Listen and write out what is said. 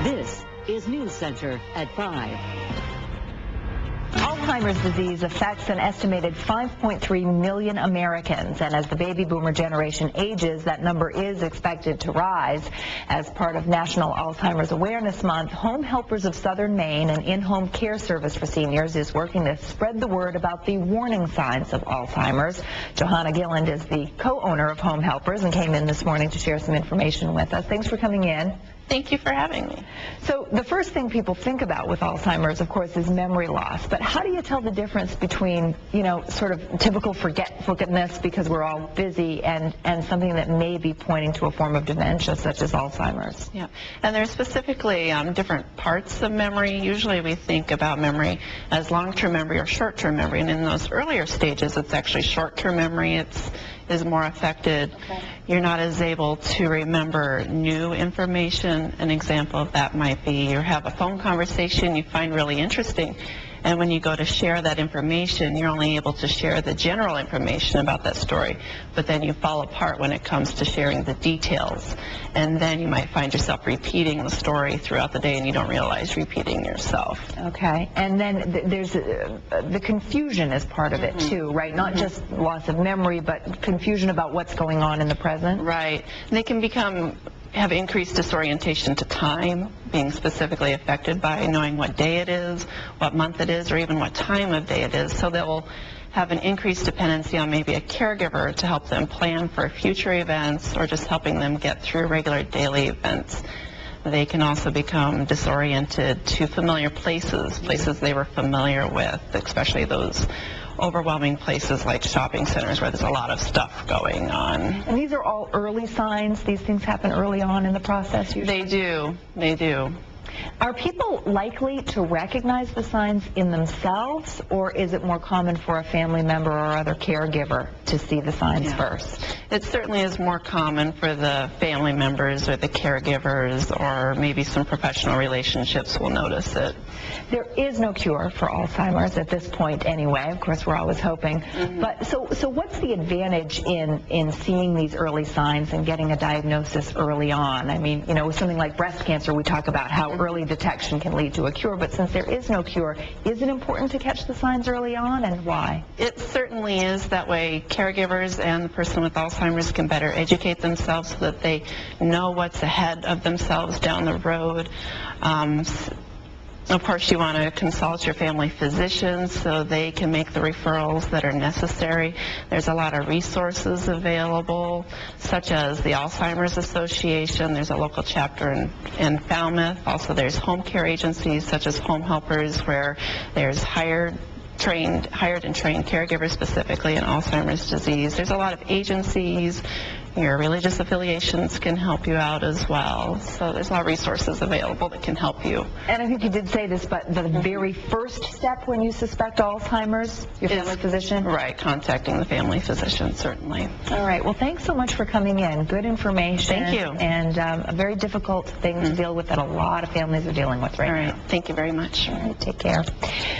This is News Center at 5. Alzheimer's disease affects an estimated 5.3 million Americans, and as the baby boomer generation ages, that number is expected to rise. As part of National Alzheimer's Awareness Month, Home Helpers of Southern Maine, an in-home care service for seniors, is working to spread the word about the warning signs of Alzheimer's. Johanna Gilland is the co-owner of Home Helpers and came in this morning to share some information with us. Thanks for coming in. Thank you for having me. So the first thing people think about with Alzheimer's, of course, is memory loss. But how do you tell the difference between, sort of typical forgetfulness because we're all busy and something that may be pointing to a form of dementia such as Alzheimer's? Yeah, and there's specifically different parts of memory. Usually we think about memory as long-term memory or short-term memory, and in those earlier stages it's actually short-term memory. Is more affected. Okay. You're not as able to remember new information. An example of that might be you have a phone conversation you find really interesting, and when you go to share that information, you're only able to share the general information about that story, but then you fall apart when it comes to sharing the details, and then you might find yourself repeating the story throughout the day and you don't realize repeating yourself. Okay, and then there's the confusion as part of it too, right? Not just loss of memory, but confusion about what's going on in the present. Right, and they can have increased disorientation to time, being specifically affected by knowing what day it is, what month it is, or even what time of day it is. So they'll have an increased dependency on maybe a caregiver to help them plan for future events or just helping them get through regular daily events. They can also become disoriented to familiar places they were familiar with, especially those overwhelming places like shopping centers where there's a lot of stuff going on. And these are all early signs? These things happen early on in the process usually? They do. Are people likely to recognize the signs in themselves, or is it more common for a family member or other caregiver to see the signs first? It certainly is more common for the family members or the caregivers, or maybe some professional relationships will notice it. There is no cure for Alzheimer's at this point anyway. Of course, we're always hoping. But so what's the advantage in seeing these early signs and getting a diagnosis early on? I mean, with something like breast cancer, we talk about how early detection can lead to a cure, but since there is no cure, is it important to catch the signs early on, and why? It certainly is. That way caregivers and the person with Alzheimer's can better educate themselves so that they know what's ahead of themselves down the road. Of course, you want to consult your family physician so they can make the referrals that are necessary. There's a lot of resources available, such as the Alzheimer's Association. There's a local chapter in Falmouth. Also, there's home care agencies such as Home Helpers, where there's hired and trained caregivers specifically in Alzheimer's disease. There's a lot of agencies. Your religious affiliations can help you out as well. So there's a lot of resources available that can help you. And I think you did say this, but the very first step when you suspect Alzheimer's, your family physician? Right, contacting the family physician, certainly. All right, well, thanks so much for coming in. Good information. Thank you. And a very difficult thing to deal with that a lot of families are dealing with right now. All right, thank you very much. All right, take care.